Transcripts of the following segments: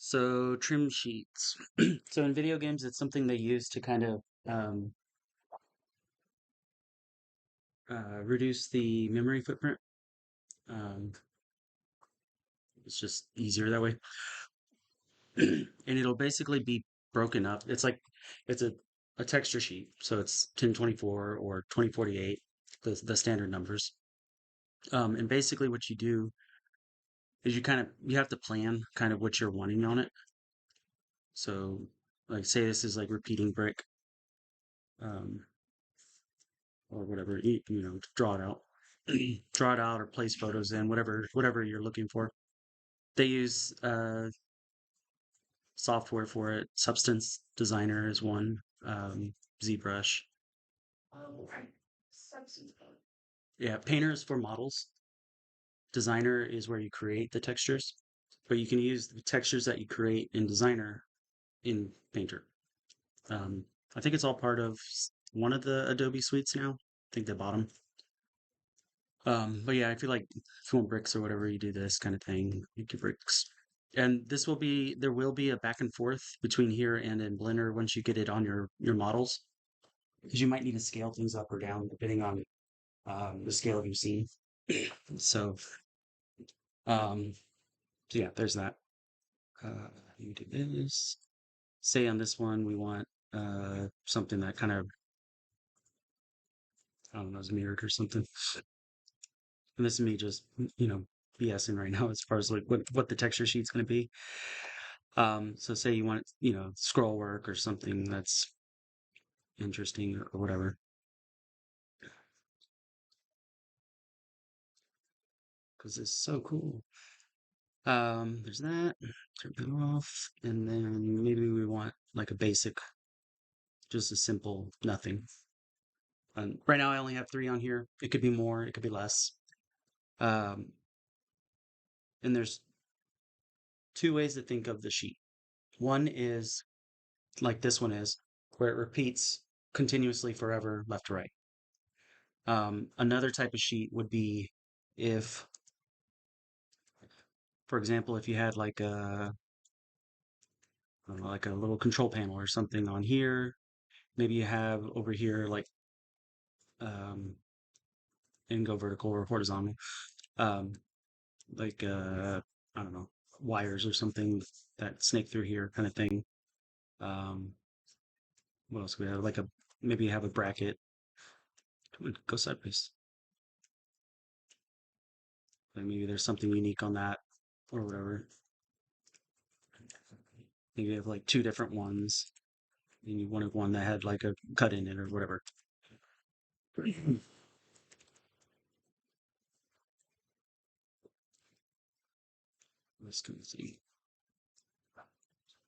So trim sheets. So in video games, it's something they use to kind of um, reduce the memory footprint. Um, it's just easier that way, and it'll basically be broken up. It's a texture sheet, so it's 1024 or 2048, the standard numbers. And basically, what you do is you have to plan kind of what you're wanting on it. So, like, say this is like repeating brick, um, or whatever, draw it out. Draw it out or place photos in, whatever you're looking for. They use software for it. Substance Designer is one. ZBrush. Oh, right. Substance color. Yeah, Painter is for models. Designer is where you create the textures, but you can use the textures that you create in Designer in Painter. Um, I think it's all part of one of the Adobe suites now. I think they bought them. But yeah, I feel like if you want bricks or whatever, you do this kind of thing. You get bricks. And there will be a back and forth between here and in Blender once you get it on your models, because you might need to scale things up or down depending on the scale of your scene. So, um, so yeah, there's that. You do this. Say on this one, we want something that kind of, I don't know, is mirrored or something. And this is me just, you know, BSing right now as far as like what the texture sheet's going to be. So say you want, scroll work or something that's interesting or whatever, because it's so cool. There's that. Turn that off, and then maybe we want like a basic, just a simple nothing. And right now I only have three on here. It could be more, it could be less. Um, and there's two ways to think of the sheet. One is like this one is, where it repeats continuously forever, left to right. Another type of sheet would be if, for example, if you had like I don't know, like a little control panel or something on here. Maybe you have over here like um, and go vertical or horizontal, um, like I don't know, wires or something that snake through here, kind of thing. Um, what else we have? Like a maybe you have a bracket. Go sideways. Like maybe there's something unique on that or whatever. Maybe you have like two different ones, and you wanted one that had like a cut in it or whatever. This kind of thing.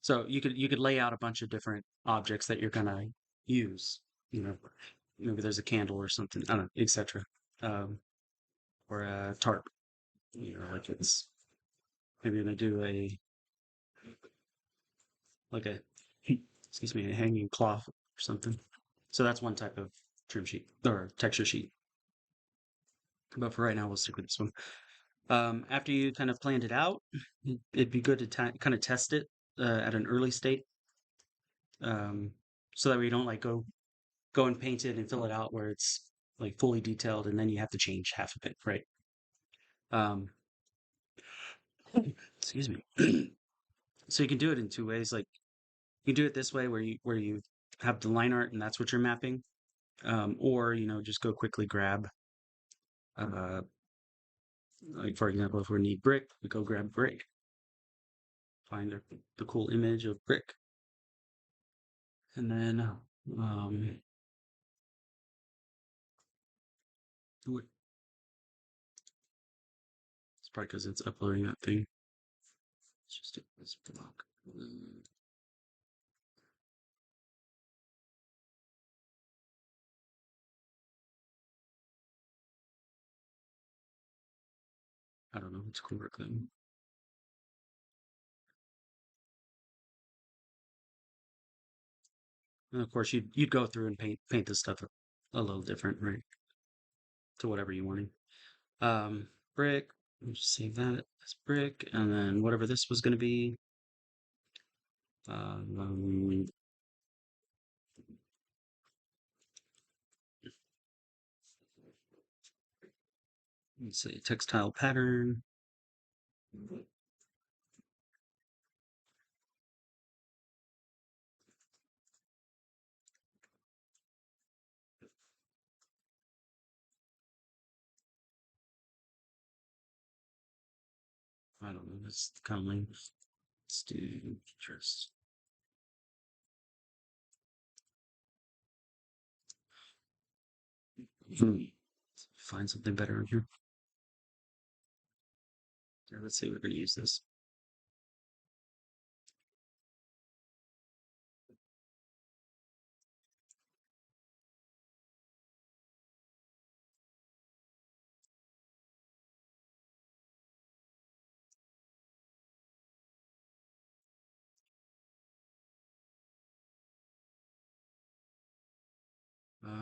So you could lay out a bunch of different objects that you're gonna use. You know, maybe there's a candle or something. I don't know, etc. Um, or a tarp. Like it's maybe gonna do a like a excuse me, a hanging cloth or something. So that's one type of trim sheet or texture sheet. But for right now, we'll stick with this one. After you kind of planned it out, it'd be good to kind of test it at an early state, um, so that we don't like go and paint it and fill it out where it's like fully detailed and then you have to change half of it, right? Um, excuse me. So you can do it in two ways. Like you can do it this way where you have the line art and that's what you're mapping, or just go quickly grab. Uh, like for example, if we need brick, we go grab brick, find the cool image of brick, and then do it. It's probably because it's uploading that thing. Let's just do this block. I don't know. It's cool work then. And of course, you'd go through and paint this stuff a little different, right? To whatever you wanted. Brick. We'll just save that as brick, and then whatever this was going to be. Um, let's say textile pattern. I don't know. That's kind of lame. Let's do interest. Find something better in here. Here, let's say we're going to use this.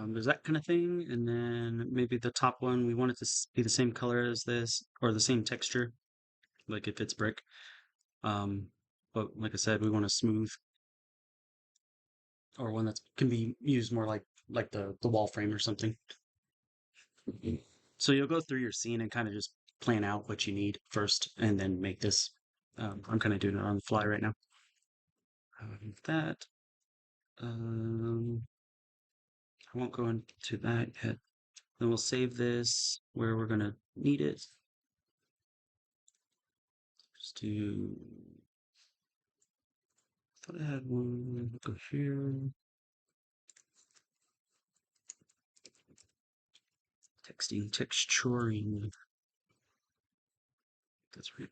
There's that kind of thing, and then maybe the top one we want it to be the same color as this, or the same texture, like if it's brick. But like I said, we want a smooth, or one that can be used more like the wall frame or something. So you'll go through your scene and kind of just plan out what you need first, and then make this. I'm kind of doing it on the fly right now. That. I won't go into that yet. Then we'll save this where we're gonna need it. Just do. I thought I had one. Go here. Texturing. That's right.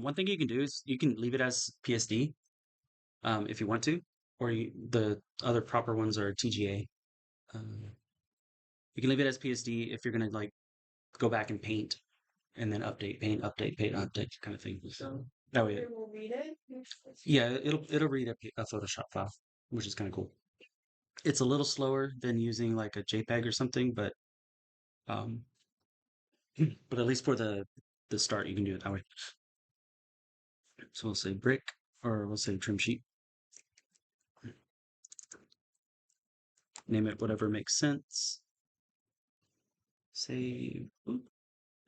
One thing you can do is you can leave it as PSD, if you want to, or the other proper ones are TGA. You can leave it as PSD if you're gonna like go back and paint and then update, paint, update kind of thing. So That way, it will read it. yeah, it'll read a Photoshop file, which is kind of cool. It's a little slower than using like a JPEG or something, um, but at least for the start, you can do it that way. So we'll say brick, or we'll say trim sheet. Name it whatever makes sense. Save.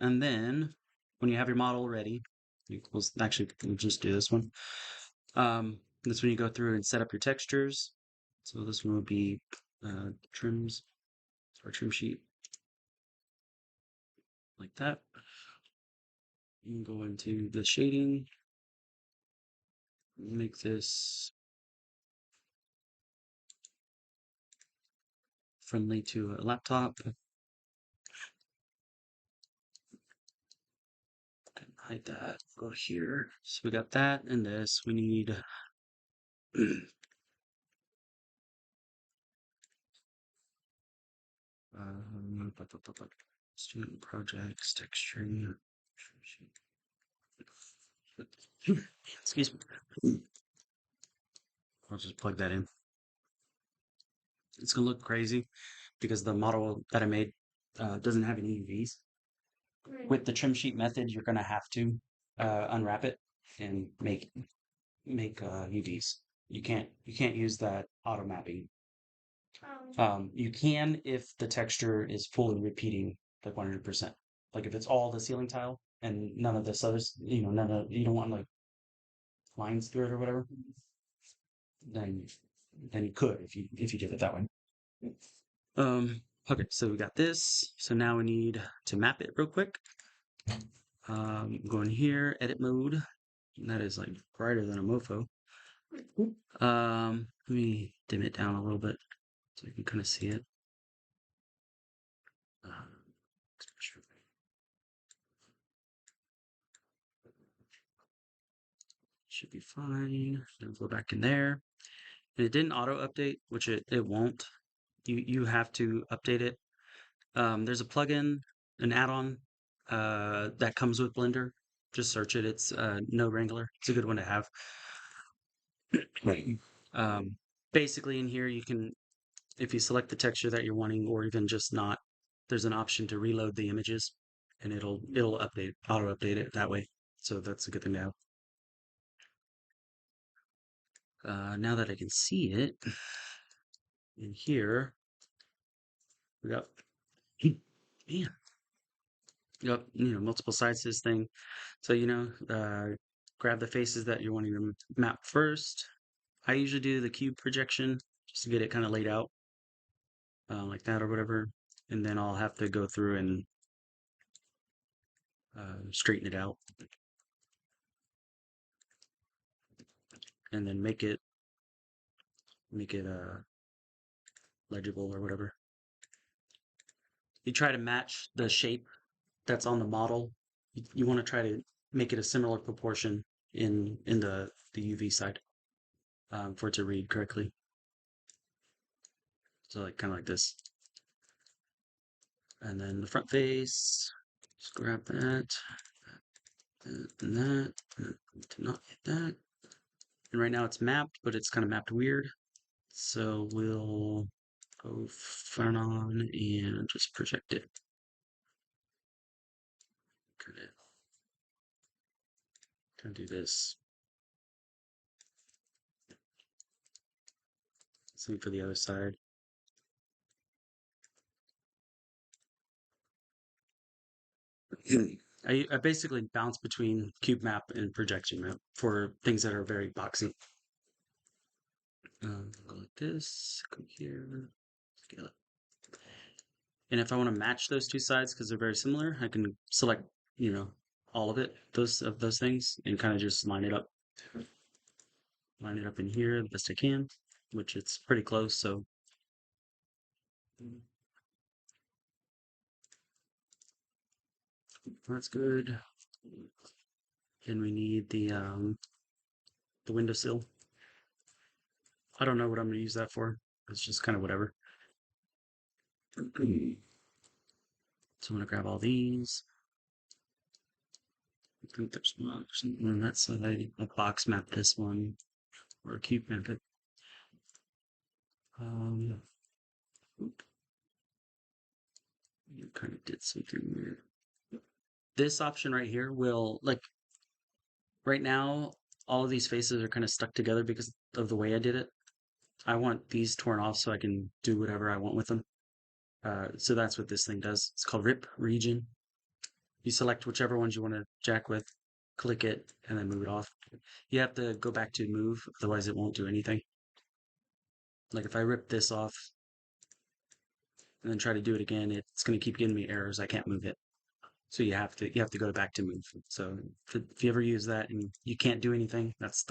And then when you have your model ready, we'll just do this one. That's when you go through and set up your textures. So this one will be trims or trim sheet like that. You can go into the shading, make this friendly to a laptop. Hide that. Go here. So we got that and this. We need student projects, texturing. Excuse me. I'll just plug that in. It's gonna look crazy because the model that I made doesn't have any UVs. With the trim sheet method, you're gonna have to unwrap it and make UVs. You can't use that auto mapping. You can if the texture is fully repeating like 100%. Like if it's all the ceiling tile and none of this others, you don't want like lines through it or whatever. Then then you could if you did it that way. Okay, so we got this. So now we need to map it real quick. Going here, edit mode. And that is like brighter than a mofo. Let me dim it down a little bit so you can kind of see it. Should be fine. Then go back in there. And it didn't auto update, which it won't. You have to update it. There's a plugin, an add-on that comes with Blender. Just search it. It's No Wrangler. It's a good one to have. Um, Basically, in here you can, if you select the texture that you're wanting, or even just not, there's an option to reload the images. and it'll update auto update it that way. So that's a good thing to have. Now that I can see it in here, we got man, you got multiple sides to this thing. So grab the faces that you're wanting to map first. I usually do the cube projection just to get it kind of laid out like that or whatever, and then I'll have to go through and straighten it out, and then make it legible or whatever. You try to match the shape that's on the model. You want to try to make it a similar proportion in the UV side for it to read correctly. So like kind of like this, and then the front face. Just grab that and that to not hit that. And right now it's mapped, but it's kind of mapped weird. So we'll go front on and just project it. Gonna do this. Same for the other side. I basically bounce between cube map and projection map for things that are very boxy. Go like this, come here, scale it. And if I want to match those two sides because they're very similar, I can select, all of those things, and kind of just line it up. Line it up in here the best I can, which it's pretty close, so that's good. Then we need the windowsill. I don't know what I'm gonna use that for. It's just kind of whatever. So I'm gonna grab all these. I think there's something on that side. A box map this one, or a cube map it. Oop, you kind of did something weird. This option right here will, like, right now, all of these faces are kind of stuck together because of the way I did it. I want these torn off so I can do whatever I want with them. So that's what this thing does. It's called Rip Region. You select whichever ones you want to jack with, click it, and then move it off. You have to go back to move, otherwise it won't do anything. Like if I rip this off and then try to do it again, it's going to keep giving me errors. I can't move it. So you have to go back to move. So if you ever use that and you can't do anything, that's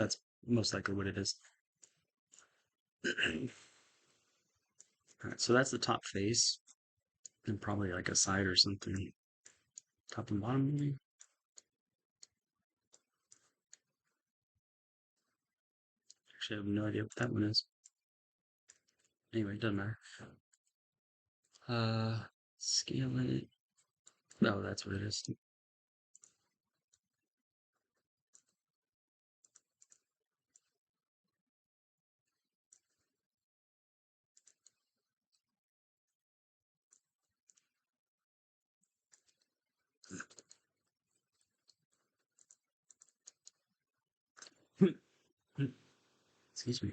most likely what it is. All right, so that's the top face, and probably like a side or something. Top and bottom, maybe. Actually, I have no idea what that one is. Anyway, it doesn't matter. Scale it. Oh, that's what it is. Excuse me.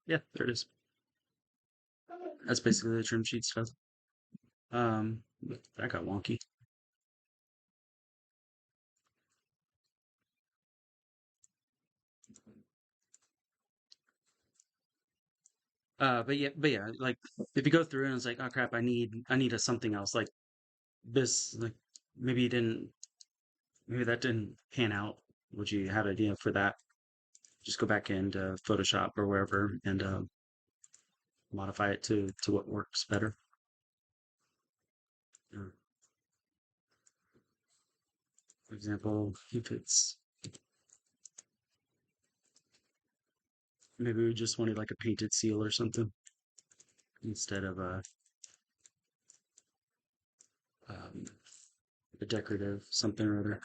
Yeah, there it is. That's basically the trim sheet stuff. That got wonky. But yeah, like if you go through and it's like, oh crap, I need a something else like this, like maybe maybe that didn't pan out. Would you have an idea for that? Just go back into Photoshop or wherever and modify it to what works better. Uh, For example, if it's maybe we just wanted like a painted seal or something instead of um, a decorative something or other.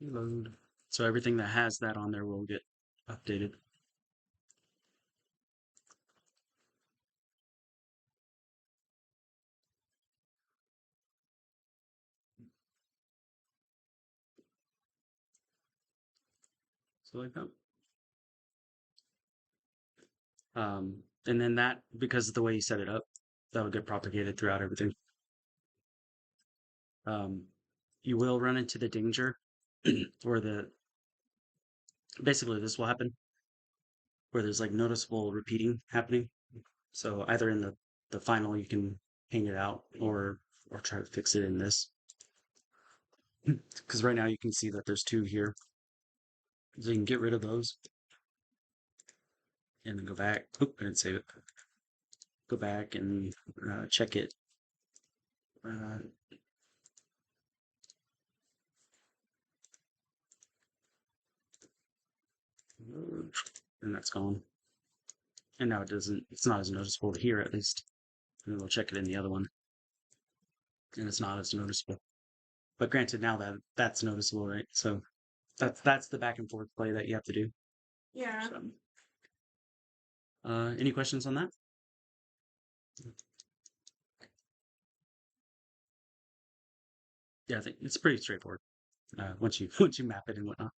Load. So everything that has that on there will get updated. So like that. And then that, because of the way you set it up, that would get propagated throughout everything. Um, you will run into the danger where basically this will happen where there's like noticeable repeating happening. So either in the final you can hang it out or try to fix it in this. Because right now you can see that there's two here. So you can get rid of those and then go back. Oop, I didn't save it. Go back and check it. Uh, and that's gone. And now it's not as noticeable here at least. And we'll check it in the other one. And it's not as noticeable. But granted, now that's noticeable, right? So that's the back and forth play that you have to do. Yeah. So, any questions on that? Yeah, I think it's pretty straightforward. Once you once you map it and whatnot.